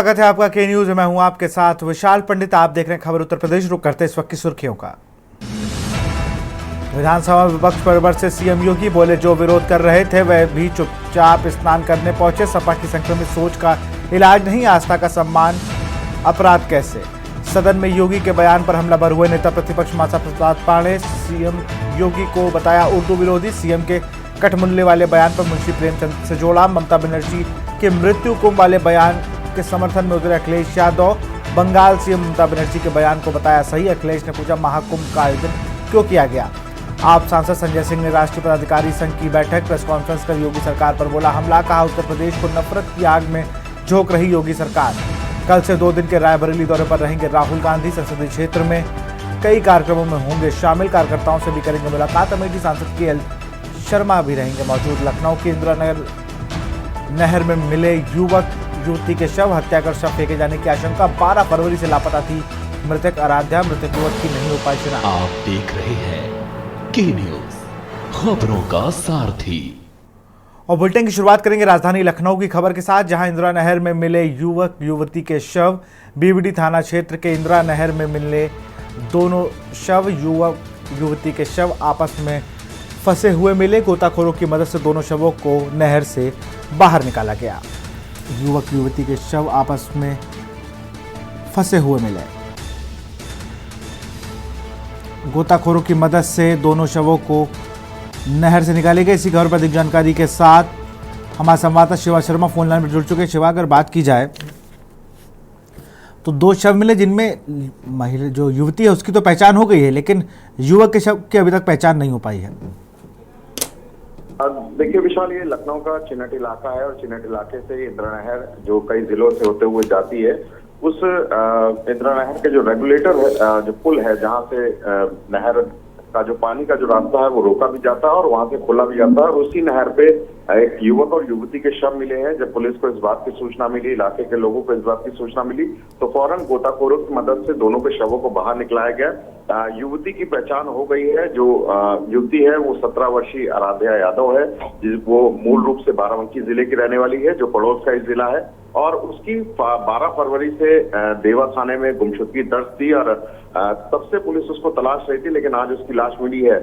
स्वागत है आपका के न्यूज में। मैं हूं आपके साथ विशाल पंडित। आप देख रहे हैं खबर उत्तर प्रदेश। रुक करते इस वक्त की सुर्खियों का। विधानसभा में विपक्ष पर विमर्श से सीएम योगी बोले, जो विरोध कर रहे थे वह भी चुपचाप स्नान करने पहुंचे। सपा की संक्रमित सोच का इलाज नहीं, आस्था का सम्मान अपराध कैसे। सदन में योगी के बयान पर हमलावर हुए नेता प्रतिपक्ष माता प्रसाद पांडे। सीएम योगी को बताया उर्दू विरोधी। सीएम के कटमुल्ले वाले बयान पर मुंशी प्रेमचंद से जोड़ा। ममता बनर्जी के मृत्यु कुंभ वाले बयान के समर्थन में उतरे अखिलेश यादव। बंगाल सीएम ममता बनर्जी के बयान को बताया सही। अखिलेश ने पूछा, महाकुंभ का आयोजन क्यों किया गया। आप सांसद संजय सिंह ने राष्ट्रीय पदाधिकारी संघ की बैठक। प्रेस कॉन्फ्रेंस कर योगी सरकार पर बोला हमला। कहा, उत्तर प्रदेश को नफरत की आग में झोंक रही योगी सरकार। कल से 2 दिन के रायबरेली दौरे पर रहेंगे राहुल गांधी। संसदीय क्षेत्र में कई कार्यक्रमों में होंगे शामिल। कार्यकर्ताओं से भी करेंगे मुलाकात। अमेठी सांसद के शर्मा भी रहेंगे मौजूद। लखनऊ की इंदिरा नहर में मिले युवक युवती के शव। हत्या कर शव फेंके जाने की आशंका। 12 फरवरी से लापता थी मृतक आराध्या। मृतक युवक की नहीं हो पाई शिनाख्त। आप देख रहे हैं के न्यूज, खबरों का सारथी। और बुलेटिन की शुरुआत करेंगे राजधानी लखनऊ की खबर के साथ, जहां इंदिरा नहर में मिले युवक युवती के शव। बीबीडी थाना क्षेत्र के इंदिरा नहर में मिले दोनों शव। युवक युवती के शव आपस में फंसे हुए मिले। गोताखोरों की मदद से दोनों शवों को नहर से बाहर निकाला गया। युवक युवती के शव आपस में फंसे हुए मिले। गोताखोरों की मदद से दोनों शवों को नहर से निकाले गए। इसी खबर पर अधिक जानकारी के साथ हमारे संवाददाता शिवा शर्मा फोन लाइन पर जुड़ चुके हैं। शिवा, अगर बात की जाए तो 2 शव मिले, जिनमें महिला जो युवती है उसकी तो पहचान हो गई है, लेकिन युवक के शव की अभी तक पहचान नहीं हो पाई है। देखिए विशाल, ये लखनऊ का चिन्हट इलाका है और चिन्हट इलाके से इंदिरा नहर जो कई जिलों से होते हुए जाती है, उस इंदिरा नहर के जो रेगुलेटर है, जो पुल है, जहां से नहर का जो पानी का जो रास्ता है वो रोका भी जाता है और वहां से खोला भी जाता है। उसी नहर पे एक युवक और युवती के शव मिले हैं। जब पुलिस को इस बात की सूचना मिली, इलाके के लोगों को इस बात की सूचना मिली, तो फौरन गोताखोरों की मदद से दोनों के शवों को बाहर निकलाया गया। युवती की पहचान हो गई है। जो युवती है वो 17 वर्षीय आराध्या यादव है, वो मूल रूप से बाराबंकी जिले की रहने वाली है, जो पड़ोस का ही जिला है। और उसकी 12 फरवरी से देवा थाने में गुमशुदगी दर्ज थी और तब से पुलिस उसको तलाश रही थी, लेकिन आज उसकी लाश मिली है।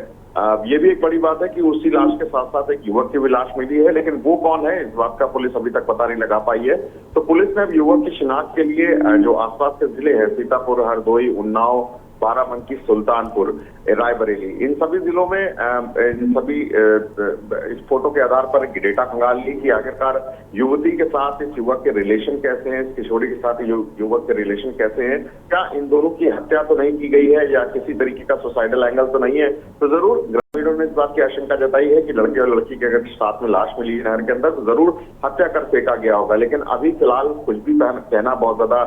ये भी एक बड़ी बात है कि उसी लाश के साथ साथ एक युवक की भी लाश मिली है, लेकिन वो कौन है इस बात का पुलिस अभी तक पता नहीं लगा पाई है। तो पुलिस ने अब युवक की शिनाख्त के लिए जो आसपास के जिले हैं, सीतापुर, हरदोई, उन्नाव, बाराबंकी, सुल्तानपुर, रायबरेली, इन सभी जिलों में इन सभी इस फोटो के आधार पर डेटा खंगाल ली कि आखिरकार युवती के साथ इस युवक के रिलेशन कैसे हैं, इस किशोरी के साथ युवक के रिलेशन कैसे हैं, क्या इन दोनों की हत्या तो नहीं की गई है या किसी तरीके का सुसाइडल एंगल तो नहीं है। तो जरूर ग्रामीणों ने इस बात की आशंका जताई है कि लड़के और लड़की के अगर साथ में लाश मिली नहर के अंदर तो जरूर हत्या कर फेंका गया होगा। लेकिन अभी फिलहाल कुछ भी कहना बहुत ज्यादा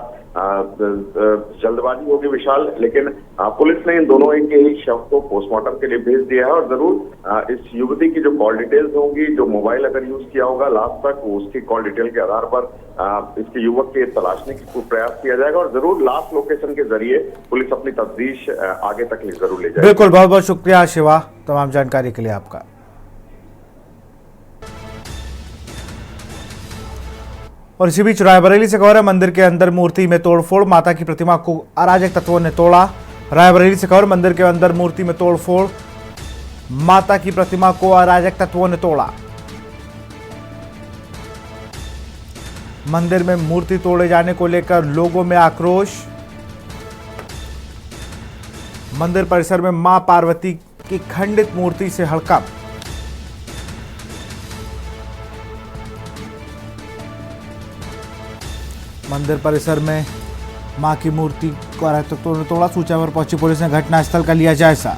जल्दबाजी होगी विशाल। लेकिन पुलिस ने इन दोनों के ही शव को पोस्टमार्टम के लिए भेज दिया है और जरूर इस युवती की जो कॉल डिटेल्स होंगी, जो मोबाइल अगर यूज किया होगा लास्ट तक, उसकी कॉल डिटेल के आधार पर इसके युवक के तलाशने की प्रयास किया जाएगा और जरूर लास्ट लोकेशन के जरिए पुलिस अपनी तफ्तीश आगे तक जरूर ले जाएगी। बिल्कुल, बहुत बहुत शुक्रिया शिवा तमाम जानकारी के लिए आपका। और इसी बीच रायबरेली से खबर है, मंदिर के अंदर मूर्ति में तोड़फोड़। माता की प्रतिमा को अराजक तत्वों ने तोड़ा। रायबरेली से खबर, मंदिर के अंदर मूर्ति में तोड़फोड़। माता की प्रतिमा को अराजक तत्वों ने तोड़ा। मंदिर में मूर्ति तोड़े जाने को लेकर लोगों में आक्रोश। मंदिर परिसर में मां पार्वती की खंडित मूर्ति से हड़कंप। मंदिर परिसर में मां की मूर्ति को अराजक तत्वों ने तोड़ा। सूचना पर पहुंची पुलिस ने घटनास्थल का लिया जायजा।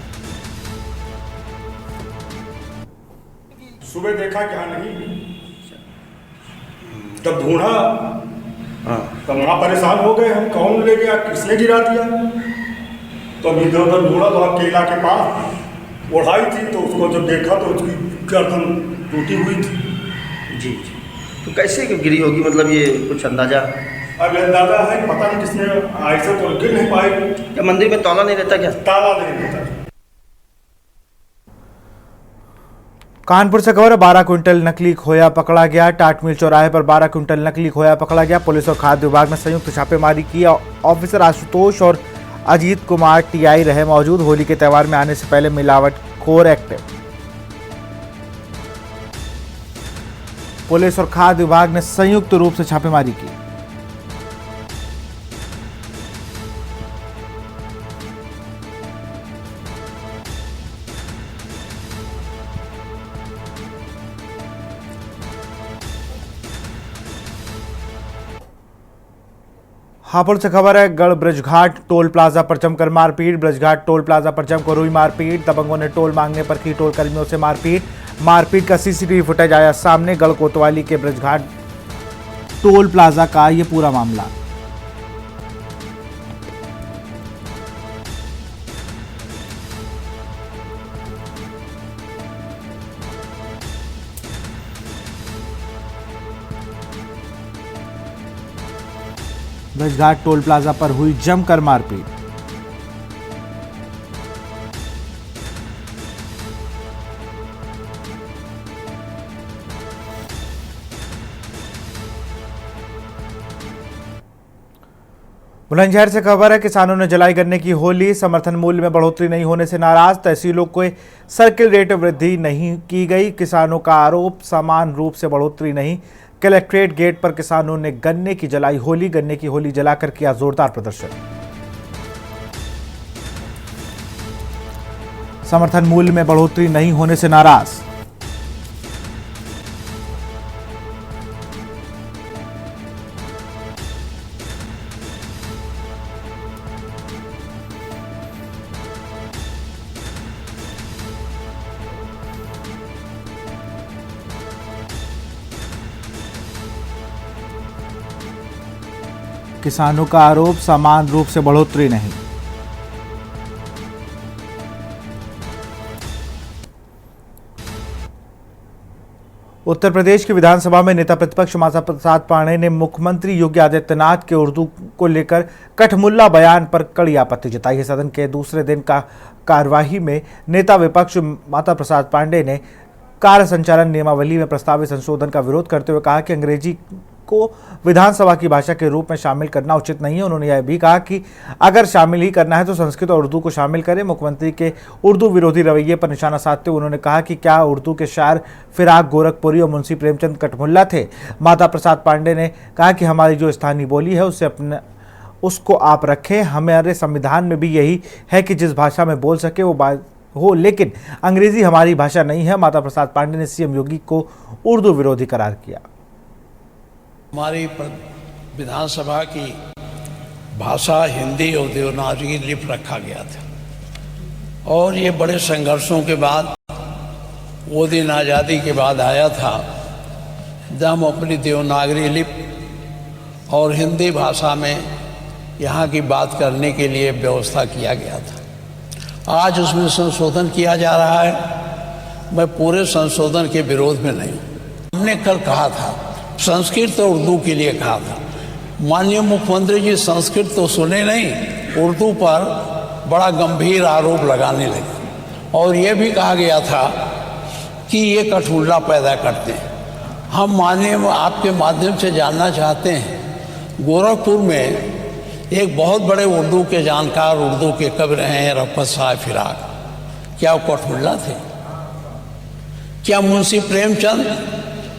सुबह देखा क्या नहीं, जब ढूंढा तब वहां परेशान हो गए हम, कौन ले गया, किसने गिरा दिया। तो हम इधर उधर ढूंढा तो वहाँ केला के पास उड़ाई थी, तो उसको जब देखा तो उसकी गर्दन टूटी हुई थी। जी जी, तो कैसे क्यों गिरी होगी, मतलब ये कुछ अंदाजा? अब अंदाजा है, पता नहीं किसने, ऐसे तो गिर नहीं पाएगी। क्या मंदिर में ताला नहीं रहता क्या? ताला नहीं रहता। कानपुर से खबर है, 12 क्विंटल नकली खोया पकड़ा गया। टाट मिल चौराहे पर 12 क्विंटल नकली खोया पकड़ा गया। पुलिस और खाद्य विभाग ने संयुक्त छापेमारी की। ऑफिसर आशुतोष और अजीत कुमार टीआई रहे मौजूद। होली के त्यौहार में आने से पहले मिलावटखोर एक्टिव। पुलिस और खाद्य विभाग ने संयुक्त रूप से छापेमारी की। हापुड़ से खबर है, गढ़ ब्रजघाट टोल प्लाजा पर जमकर मारपीट। ब्रजघाट टोल प्लाजा पर जमकर हुई मारपीट। दबंगों ने टोल मांगने पर की टोल कर्मियों से मारपीट का सीसीटीवी फुटेज आया सामने। गढ़ कोतवाली के ब्रजघाट टोल प्लाजा का ये पूरा मामला। ब्रजघाट टोल प्लाजा पर हुई जमकर मारपीट। बुलंदशहर से खबर है, किसानों ने जलाई गन्ने की होली। समर्थन मूल्य में बढ़ोतरी नहीं होने से नाराज। तहसीलों को सर्किल रेट वृद्धि नहीं की गई। किसानों का आरोप, समान रूप से बढ़ोतरी नहीं। कलेक्ट्रेट गेट पर किसानों ने गन्ने की जलाई होली। गन्ने की होली जलाकर किया जोरदार प्रदर्शन। समर्थन मूल्य में बढ़ोतरी नहीं होने से नाराज। किसानों का आरोप, समान रूप से बढ़ोतरी नहीं। उत्तर प्रदेश की विधानसभा में नेता प्रतिपक्ष माता प्रसाद पांडेय ने मुख्यमंत्री योगी आदित्यनाथ के उर्दू को लेकर कठमुल्ला बयान पर कड़ी आपत्ति जताई है। सदन के दूसरे दिन का कार्यवाही में नेता विपक्ष माता प्रसाद पांडेय ने कार्य संचालन नियमावली में प्रस्तावित संशोधन का विरोध करते हुए कहा कि अंग्रेजी को विधानसभा की भाषा के रूप में शामिल करना उचित नहीं है। उन्होंने यह भी कहा कि अगर शामिल ही करना है तो संस्कृत और उर्दू को शामिल करें। मुख्यमंत्री के उर्दू विरोधी रवैये पर निशाना साधते हुए उन्होंने कहा कि क्या उर्दू के शायर फिराक गोरखपुरी और मुंशी प्रेमचंद कठमुल्ला थे। माता प्रसाद पांडेय ने कहा कि हमारी जो स्थानीय बोली है उसको आप रखें। हमारे संविधान में भी यही है कि जिस भाषा में बोल सके वो हो, लेकिन अंग्रेजी हमारी भाषा नहीं है। माता प्रसाद पांडेय ने सीएम योगी को उर्दू विरोधी करार किया। हमारी विधानसभा की भाषा हिंदी और देवनागरी लिपि रखा गया था और ये बड़े संघर्षों के बाद वो दिन आज़ादी के बाद आया था जब हम अपनी देवनागरी लिपि और हिंदी भाषा में यहाँ की बात करने के लिए व्यवस्था किया गया था। आज उसमें संशोधन किया जा रहा है। मैं पूरे संशोधन के विरोध में नहीं। हमने कल कहा था, संस्कृत और उर्दू के लिए कहा था। माननीय मुख्यमंत्री जी संस्कृत तो सुने नहीं, उर्दू पर बड़ा गंभीर आरोप लगाने लगे और ये भी कहा गया था कि ये कठमुल्ला पैदा करते हैं। हम माननीय आपके माध्यम से जानना चाहते हैं, गोरखपुर में एक बहुत बड़े उर्दू के जानकार, उर्दू के कवि रहे हैं रफ़त साहब फिराक, क्या वो कठमुल्ला थे? क्या मुंशी प्रेमचंद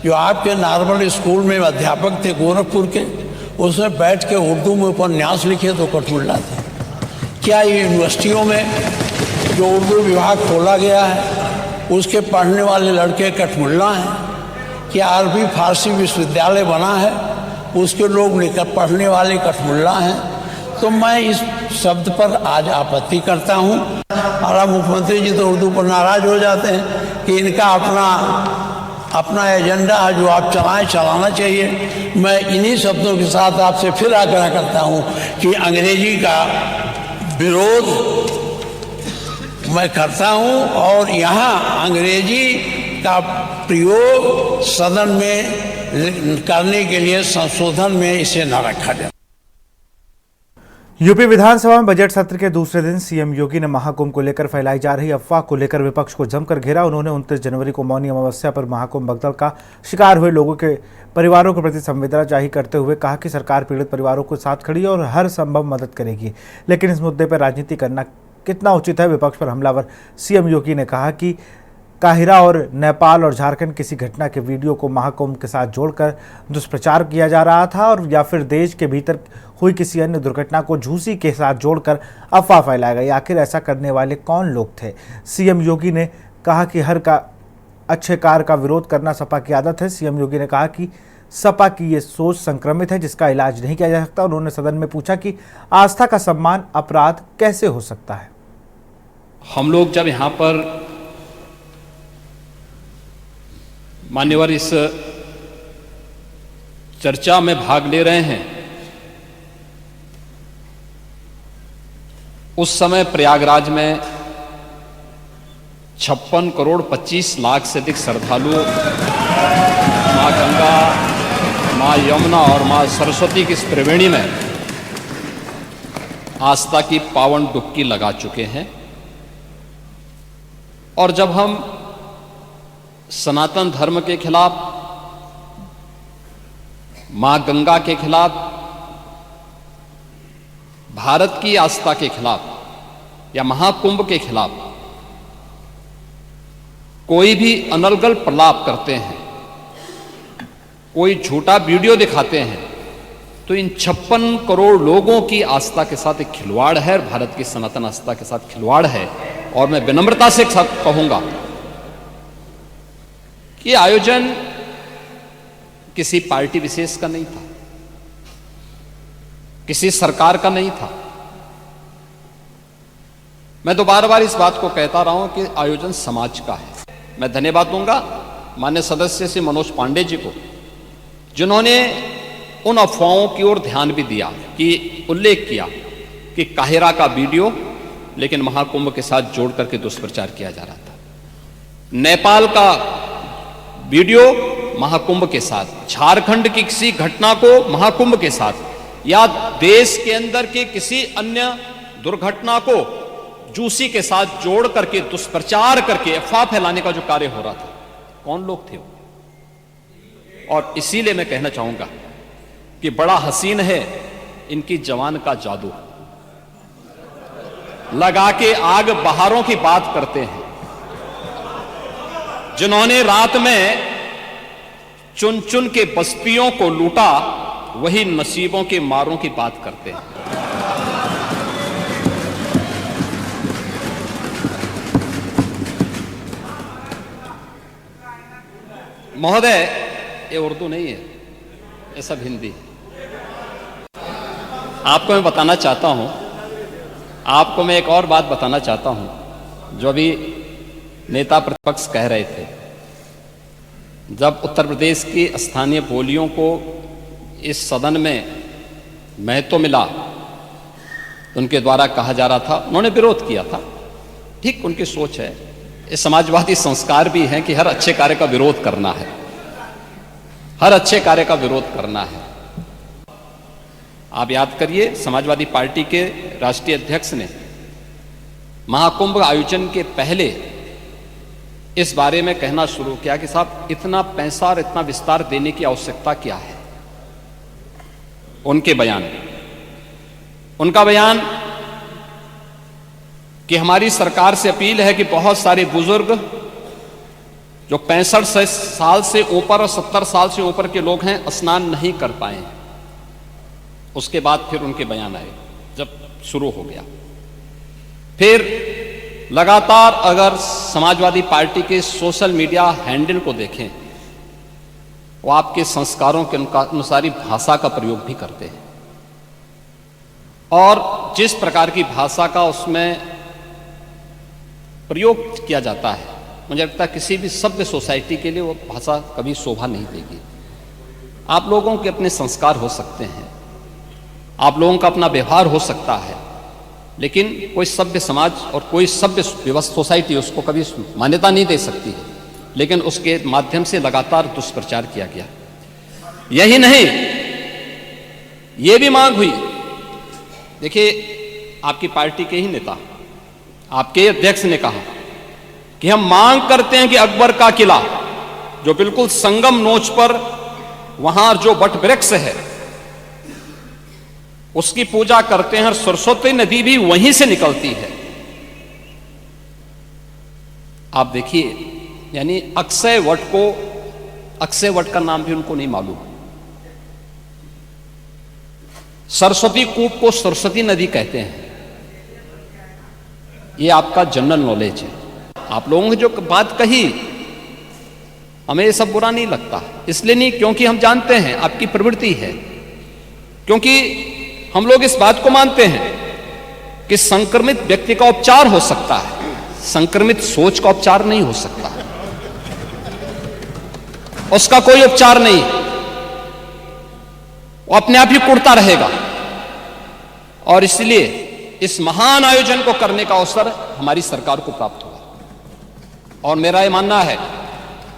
जो आपके नॉर्मल स्कूल में अध्यापक थे गोरखपुर के, उसमें बैठ के उर्दू में उपन्यास लिखे तो कठमुल्ला थे? क्या यूनिवर्सिटियों में जो उर्दू विभाग खोला गया है उसके पढ़ने वाले लड़के कठमुल्ला हैं? क्या अरबी फारसी विश्वविद्यालय बना है उसके लोग पढ़ने वाले कठमुल्ला हैं? तो मैं इस शब्द पर आज आपत्ति करता हूँ। और मुख्यमंत्री जी तो उर्दू पर नाराज हो जाते हैं कि इनका अपना एजेंडा है जो आप चलाना चाहिए। मैं इन्हीं शब्दों के साथ आपसे फिर आग्रह करता हूं कि अंग्रेजी का विरोध मैं करता हूं और यहां अंग्रेजी का प्रयोग सदन में करने के लिए संशोधन में इसे न रखा जाए। यूपी विधानसभा में बजट सत्र के दूसरे दिन सीएम योगी ने महाकुंभ को लेकर फैलाई जा रही अफवाह को लेकर विपक्ष को जमकर घेरा। उन्होंने 29 जनवरी को मौनी अमावस्या पर महाकुंभ भगदड़ का शिकार हुए लोगों के परिवारों के प्रति संवेदना जाहिर करते हुए कहा कि सरकार पीड़ित परिवारों के साथ खड़ी है और हर संभव मदद करेगी। लेकिन इस मुद्दे पर राजनीति करना कितना उचित है? विपक्ष पर हमलावर सीएम योगी ने कहा कि काहिरा और नेपाल और झारखंड किसी घटना के वीडियो को महाकुंभ के साथ जोड़कर दुष्प्रचार किया जा रहा था और या फिर देश के भीतर हुई किसी अन्य दुर्घटना को झूसी के साथ जोड़कर अफवाह फैलाया गई। आखिर ऐसा करने वाले कौन लोग थे? सीएम योगी ने कहा कि हर का अच्छे कार्य का विरोध करना सपा की आदत है। सीएम योगी ने कहा कि सपा की ये सोच संक्रमित है जिसका इलाज नहीं किया जा सकता। उन्होंने सदन में पूछा कि आस्था का सम्मान अपराध कैसे हो सकता है। हम लोग जब यहाँ पर मान्यवर इस चर्चा में भाग ले रहे हैं, उस समय प्रयागराज में 56 करोड़ 25 लाख से अधिक श्रद्धालु मां गंगा, मां यमुना और मां सरस्वती की इस त्रिवेणी में आस्था की पावन डुबकी लगा चुके हैं। और जब हम सनातन धर्म के खिलाफ, मां गंगा के खिलाफ, भारत की आस्था के खिलाफ या महाकुंभ के खिलाफ कोई भी अनर्गल प्रलाप करते हैं, कोई झूठा वीडियो दिखाते हैं, तो इन 56 करोड़ लोगों की आस्था के साथ एक खिलवाड़ है, भारत की सनातन आस्था के साथ खिलवाड़ है। और मैं विनम्रता से कहूंगा कि आयोजन किसी पार्टी विशेष का नहीं था, किसी सरकार का नहीं था। मैं तो बार बार इस बात को कहता रहा हूं कि आयोजन समाज का है। मैं धन्यवाद दूंगा माननीय सदस्य श्री मनोज पांडे जी को, जिन्होंने उन अफवाहों की ओर ध्यान भी दिया, कि उल्लेख किया कि काहिरा का वीडियो लेकिन महाकुंभ के साथ जोड़ करके दुष्प्रचार किया जा रहा था, नेपाल का वीडियो महाकुंभ के साथ, झारखंड की किसी घटना को महाकुंभ के साथ, या देश के अंदर के किसी अन्य दुर्घटना को जूसी के साथ जोड़ करके दुष्प्रचार करके अफवाह फैलाने का जो कार्य हो रहा था, कौन लोग थे वो? और इसीलिए मैं कहना चाहूंगा कि बड़ा हसीन है इनकी जवान का जादू, लगा के आग बहारों की बात करते हैं। जिन्होंने रात में चुन चुन के बस्तियों को लूटा, वही नसीबों के मारों की बात करते हैं। महोदय, ये उर्दू नहीं है, ये सब हिंदी है। आपको मैं बताना चाहता हूं, आपको मैं एक और बात बताना चाहता हूं जो अभी नेता प्रतिपक्ष कह रहे थे। जब उत्तर प्रदेश की स्थानीय बोलियों को इस सदन में महत्व मिला, उनके द्वारा कहा जा रहा था, उन्होंने विरोध किया था। ठीक उनकी सोच है, ये समाजवादी संस्कार भी है कि हर अच्छे कार्य का विरोध करना है, हर अच्छे कार्य का विरोध करना है। आप याद करिए, समाजवादी पार्टी के राष्ट्रीय अध्यक्ष ने महाकुंभ आयोजन के पहले इस बारे में कहना शुरू किया कि साहब इतना पैसा और इतना विस्तार देने की आवश्यकता क्या है। उनका बयान कि हमारी सरकार से अपील है कि बहुत सारे बुजुर्ग जो 65 साल से ऊपर और 70 साल से ऊपर के लोग हैं, स्नान नहीं कर पाए। उसके बाद फिर उनके बयान आए, जब शुरू हो गया। फिर लगातार अगर समाजवादी पार्टी के सोशल मीडिया हैंडल को देखें, वो आपके संस्कारों के अनुसार ही भाषा का प्रयोग भी करते हैं, और जिस प्रकार की भाषा का उसमें प्रयोग किया जाता है, मुझे लगता है किसी भी सभ्य सोसाइटी के लिए वो भाषा कभी शोभा नहीं देगी। आप लोगों के अपने संस्कार हो सकते हैं, आप लोगों का अपना व्यवहार हो सकता है, लेकिन कोई सभ्य समाज और कोई सभ्य सोसाइटी उसको कभी मान्यता नहीं दे सकती है। लेकिन उसके माध्यम से लगातार दुष्प्रचार किया गया। यही नहीं, ये भी मांग हुई देखिए, आपकी पार्टी के ही नेता, आपके अध्यक्ष ने कहा कि हम मांग करते हैं कि अकबर का किला जो बिल्कुल संगम नोच पर वहां जो वट वृक्ष है उसकी पूजा करते हैं और सरस्वती नदी भी वहीं से निकलती है। आप देखिए, यानी अक्षय वट का नाम भी उनको नहीं मालूम। सरस्वती कूप को सरस्वती नदी कहते हैं। ये आपका जनरल नॉलेज है। आप लोगों ने जो बात कही हमें ये सब बुरा नहीं लगता, इसलिए नहीं क्योंकि हम जानते हैं आपकी प्रवृत्ति है, क्योंकि हम लोग इस बात को मानते हैं कि संक्रमित व्यक्ति का उपचार हो सकता है, संक्रमित सोच का उपचार नहीं हो सकता। उसका कोई उपचार नहीं, वो अपने आप ही कुड़ता रहेगा। और इसलिए इस महान आयोजन को करने का अवसर हमारी सरकार को प्राप्त हुआ। और मेरा यह मानना है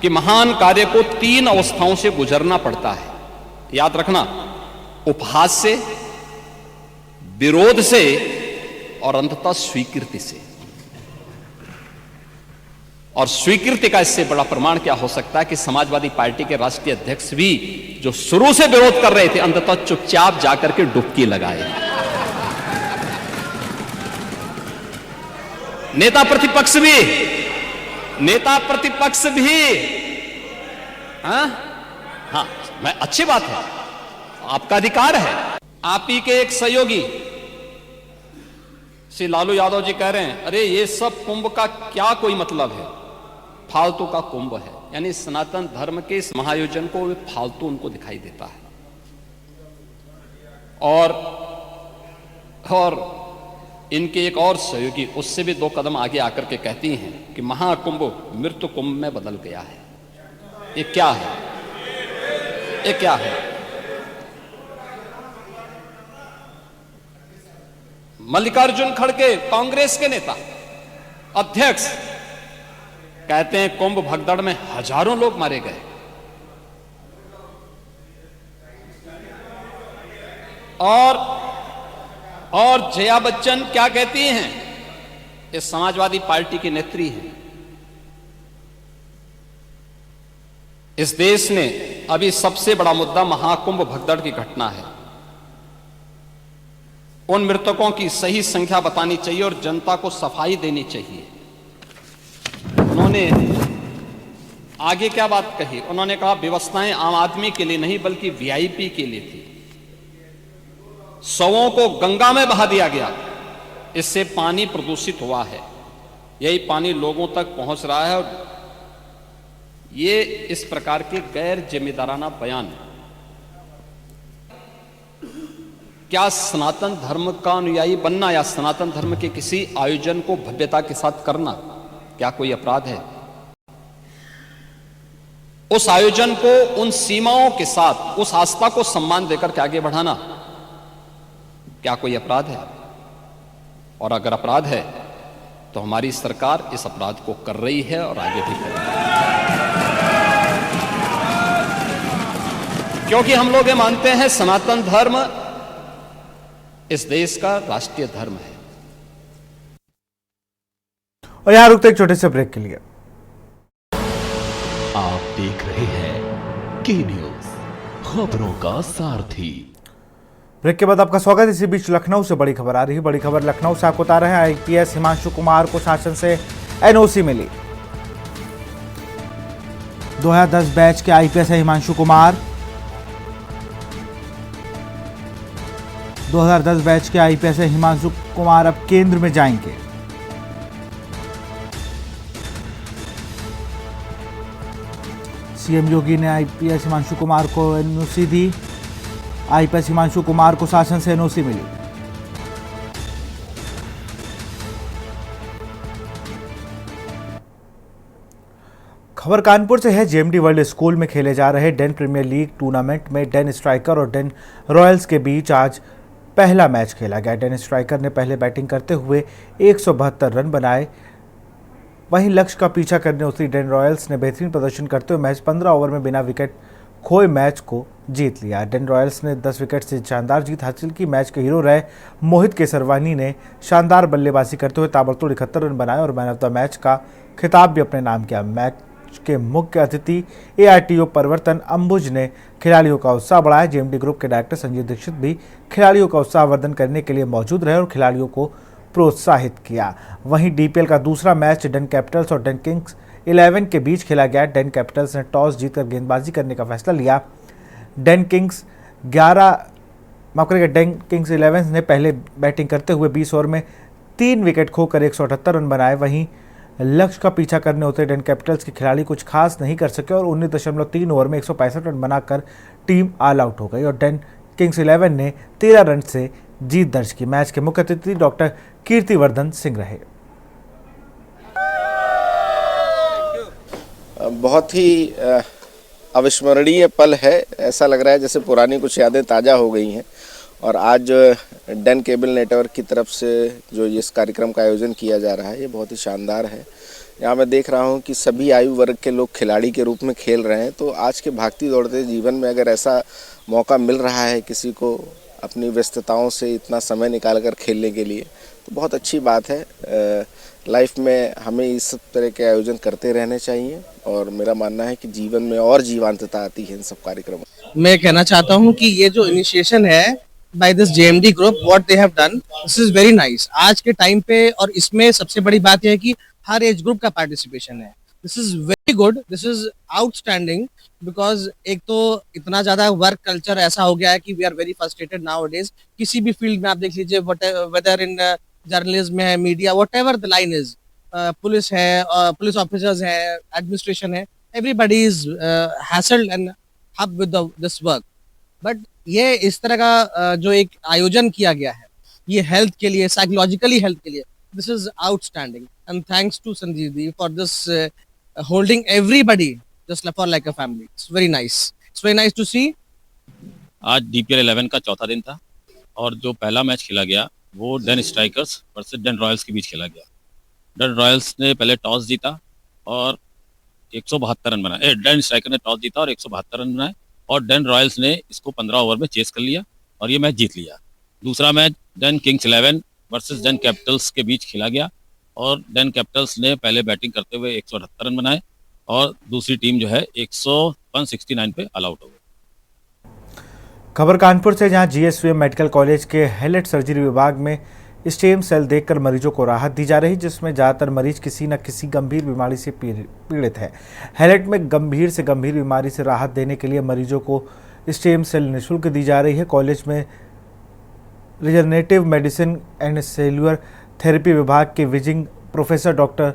कि महान कार्य को 3 अवस्थाओं से गुजरना पड़ता है। याद रखना, उपहास से, विरोध से और अंततः स्वीकृति से। और स्वीकृति का इससे बड़ा प्रमाण क्या हो सकता है कि समाजवादी पार्टी के राष्ट्रीय अध्यक्ष भी जो शुरू से विरोध कर रहे थे अंततः चुपचाप जाकर के डुबकी लगाए। नेता प्रतिपक्ष भी हाँ, मैं अच्छी बात है, आपका अधिकार है। आप ही के एक सहयोगी श्री लालू यादव जी कह रहे हैं, अरे ये सब कुंभ का क्या कोई मतलब है, फालतू का कुंभ है। यानी सनातन धर्म के इस महायोजन को फालतू उनको दिखाई देता है। और इनके एक और सहयोगी उससे भी 2 कदम आगे आकर के कहती हैं कि महाकुंभ मृत्यु कुंभ में बदल गया है। ये क्या है? ये क्या है? मल्लिकार्जुन खड़गे, कांग्रेस के नेता अध्यक्ष, कहते हैं कुंभ भगदड़ में हजारों लोग मारे गए। और जया बच्चन क्या कहती हैं? ये समाजवादी पार्टी की नेत्री हैं। इस देश ने अभी सबसे बड़ा मुद्दा महाकुंभ भगदड़ की घटना है। उन मृतकों की सही संख्या बतानी चाहिए और जनता को सफाई देनी चाहिए। उन्होंने आगे क्या बात कही? उन्होंने कहा व्यवस्थाएं आम आदमी के लिए नहीं बल्कि वीआईपी के लिए थी। शवों को गंगा में बहा दिया गया, इससे पानी प्रदूषित हुआ है। यही पानी लोगों तक पहुंच रहा है और ये इस प्रकार के गैर जिम्मेदाराना बयान है। क्या सनातन धर्म का अनुयायी बनना या सनातन धर्म के किसी आयोजन को भव्यता के साथ करना क्या कोई अपराध है? उस आयोजन को उन सीमाओं के साथ उस आस्था को सम्मान देकर के आगे बढ़ाना क्या कोई अपराध है? और अगर अपराध है तो हमारी सरकार इस अपराध को कर रही है और आगे भी करेगी, क्योंकि हम लोग ये मानते हैं सनातन धर्म इस देश का राष्ट्रीय धर्म है। और यहां रुकते एक छोटे से ब्रेक के लिए। आप देख रहे हैं के न्यूज, खबरों का सारथी। ब्रेक के बाद आपका स्वागत। इसी बीच लखनऊ से बड़ी खबर आ रही है। बड़ी खबर लखनऊ से आपको बता रहे हैं, आईपीएस हिमांशु कुमार को शासन से एनओसी मिली। 2010 बैच के आईपीएस है हिमांशु कुमार। 2010 बैच के आईपीएस है हिमांशु कुमार अब केंद्र में जाएंगे। सीएम योगी ने आईपीएस हिमांशु कुमार को एनओसी दी। आईपीएस हिमांशु कुमार को शासन से एनओसी मिली। खबर कानपुर से है। जेएमडी वर्ल्ड स्कूल में खेले जा रहे डेन प्रीमियर लीग टूर्नामेंट में डेन स्ट्राइकर और डेन रॉयल्स के बीच आज पहला मैच खेला गया। डेन स्ट्राइकर ने पहले बैटिंग करते हुए 172 रन बनाए। वहीं लक्ष्य का पीछा करने उतरी डेन रॉयल्स ने बेहतरीन प्रदर्शन करते हुए मैच 15 ओवर में बिना विकेट खोए मैच को जीत लिया। डेन रॉयल्स ने 10 विकेट से शानदार जीत हासिल की। मैच के हीरो रहे मोहित केसरवानी ने शानदार बल्लेबाजी करते हुए ताबड़तोड़ 71 रन बनाए और मैन ऑफ द मैच का खिताब भी अपने नाम किया। मैच के मुख्य अतिथि ARTO परिवर्तन अंबुज ने खिलाड़ियों का उत्साह बढ़ाया। JMD ग्रुप के डायरेक्टर संजीव दीक्षित भी खिलाड़ियों का उत्साहवर्धन करने के लिए मौजूद रहे और खिलाड़ियों को प्रोत्साहित किया। वहीं DPL का दूसरा मैच डेन कैपिटल्स और डेन किंग्स 11 के बीच खेला गया। डेन कैपिटल्स ने टॉस जीतकर गेंदबाजी करने का फैसला लिया। डेन किंग्स 11 ने पहले बैटिंग करते हुए 20 ओवर में 3 विकेट खोकर 178 रन बनाए। वहीं लक्ष्य का पीछा करने उतरे डेन कैपिटल्स के खिलाड़ी कुछ खास नहीं कर सके और 19.3 ओवर में 165 रन बनाकर टीम ऑल आउट हो गई और डेन किंग्स 11 ने 13 रन से जीत दर्ज की। मैच के मुख्य अतिथि डॉक्टर कीर्तिवर्धन सिंह रहे। बहुत ही अविस्मरणीय पल है। ऐसा लग रहा है जैसे पुरानी कुछ यादें ताज़ा हो गई हैं। और आज डेन केबल नेटवर्क की तरफ से जो इस कार्यक्रम का आयोजन किया जा रहा है ये बहुत ही शानदार है। यहाँ मैं देख रहा हूँ कि सभी आयु वर्ग के लोग खिलाड़ी के रूप में खेल रहे हैं। तो आज के भागती दौड़ते जीवन में अगर ऐसा मौका मिल रहा है किसी को अपनी व्यस्तताओं से इतना समय निकाल कर खेलने के लिए तो बहुत अच्छी बात है। लाइफ में हमें इस तरह के आयोजन करते रहने चाहिए और मेरा मानना है कि जीवन में और जीवंतता आती है इन सब कार्यक्रमों। मैं कहना चाहता हूँ कि ये जो इनिशिएशन है by this JMD group, what they have done, this is very nice. आज के टाइम पे और इसमें सबसे बड़ी बात यह है कि हर एज ग्रुप का पार्टिसिपेशन है। This is very good, this is outstanding because एक तो इतना ज्यादा वर्क कल्चर ऐसा हो गया है कि we are very frustrated nowadays. किसी भी फील्ड में आप देख लीजिए, वेदर इन जर्नलिज्म है, media, whatever the line is, police है, पुलिस ऑफिसर्स है, एडमिनिस्ट्रेशन है, everybody is hassled and hub with this work. But ये इस तरह का जो एक आयोजन किया गया है ये हेल्थ के लिए, साइकोलॉजिकली हेल्थ के लिए, this is outstanding and thanks to Sanjeev दी for this holding everybody just for like a family. It's very nice to see. आज DPL 11 का चौथा दिन था और जो पहला मैच खेला गया वो Den Strikers versus Den Royals के बीच खेला गया। डेन रॉयल्स ने पहले टॉस जीता और 172 रन बनाए। डेन स्ट्राइकर ने टॉस जीता और 172 रन बनाए और डेन रॉयल्स ने इसको 15 ओवर में चेस कर लिया और ये मैच जीत लिया। दूसरा match Den Kings 11 versus Den Capitals के बीच खेला गया और डेन कैपिटल्स ने पहले बैटिंग करते हुए 178 रन बनाए और दूसरी टीम जो है 169 पे ऑल आउट हो गई। खबर कानपुर से, जहां GSVM मेडिकल कॉलेज के हेलेट सर्जरी विभाग में स्टेम सेल देकर मरीजों को राहत दी जा रही, जिसमें ज़्यादातर मरीज किसी न किसी गंभीर बीमारी से पीड़ित है। हेलेट में गंभीर से गंभीर बीमारी से राहत देने के लिए मरीजों को स्टेम सेल निःशुल्क दी जा रही है। कॉलेज में regenerative medicine and cellular therapy विभाग के wheezing professor doctor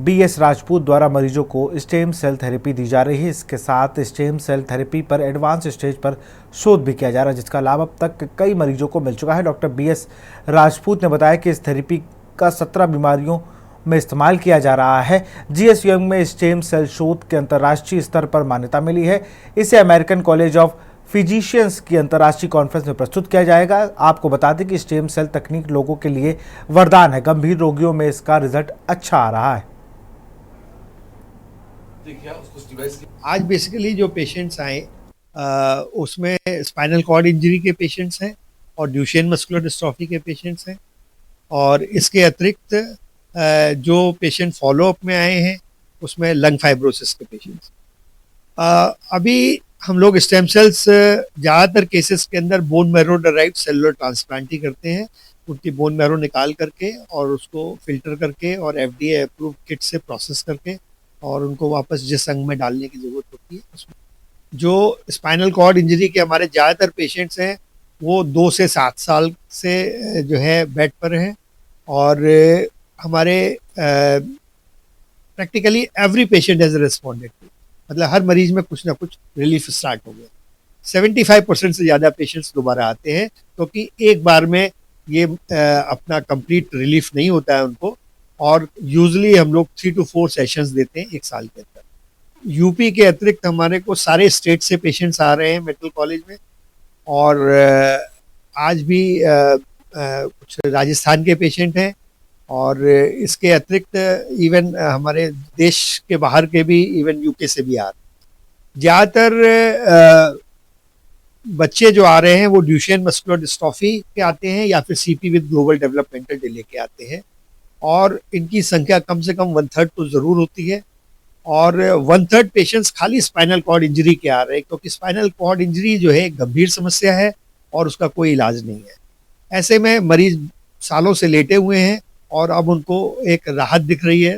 BS Rajput द्वारा मरीजों को स्टेम सेल थेरेपी दी जा रही है। इसके साथ स्टेम सेल थेरेपी पर एडवांस स्टेज पर शोध भी किया जा रहा है, जिसका लाभ अब तक कई मरीजों को मिल चुका है। डॉक्टर BS राजपूत ने बताया कि इस थेरेपी का 17 बीमारियों में इस्तेमाल किया जा रहा है। GSVM में स्टेम सेल शोध के अंतर्राष्ट्रीय स्तर पर मान्यता मिली है। इसे अमेरिकन कॉलेज ऑफ फिजिशियंस की अंतर्राष्ट्रीय कॉन्फ्रेंस में प्रस्तुत किया जाएगा। आपको बता दें कि स्टेम सेल तकनीक लोगों के लिए वरदान है। गंभीर रोगियों में इसका रिजल्ट अच्छा आ रहा है। आज बेसिकली जो पेशेंट्स आए उसमें स्पाइनल कॉर्ड इंजरी के पेशेंट्स हैं और ड्यूशेन मस्कुलर डिस्ट्रॉफी के पेशेंट्स हैं और इसके अतिरिक्त जो पेशेंट फॉलोअप में आए हैं उसमें लंग फाइब्रोसिस के पेशेंट्स। अभी हम लोग स्टेम सेल्स ज़्यादातर केसेस के अंदर bone marrow derived cellular transplant ही करते हैं। उनकी बोन मैरो निकाल करके और उसको फिल्टर करके और FDA अप्रूव किट से प्रोसेस करके और उनको वापस जिस अंग में डालने की ज़रूरत होती है उसमें। जो स्पाइनल कॉर्ड इंजरी के हमारे ज़्यादातर पेशेंट्स हैं वो 2 से 7 साल से जो है बेड पर हैं और हमारे practically every patient has responded to, मतलब हर मरीज में कुछ ना कुछ रिलीफ स्टार्ट हो गया। 75% से ज़्यादा पेशेंट्स दोबारा आते हैं क्योंकि एक बार में ये अपना कंप्लीट रिलीफ नहीं होता है उनको और यूजुअली हम लोग 3 to 4 सेशंस देते हैं 1 साल के अंदर। यूपी के अतिरिक्त हमारे को सारे स्टेट से पेशेंट्स आ रहे हैं मेडिकल कॉलेज में और आज भी कुछ राजस्थान के पेशेंट हैं और इसके अतिरिक्त इवन हमारे देश के बाहर के भी इवन UK से भी आ रहे हैं। ज़्यादातर बच्चे जो आ रहे हैं वो ड्यूशेन मस्कुलर डिस्ट्रॉफी के आते हैं या फिर CP with global developmental delay के आते हैं, और इनकी संख्या कम से कम 1/3 तो ज़रूर होती है। और 1/3 पेशेंट्स खाली स्पाइनल कॉर्ड इंजरी के आ रहे हैं, क्योंकि स्पाइनल कॉर्ड इंजरी जो है एक गंभीर समस्या है और उसका कोई इलाज नहीं है। ऐसे में मरीज सालों से लेटे हुए हैं और अब उनको एक राहत दिख रही है।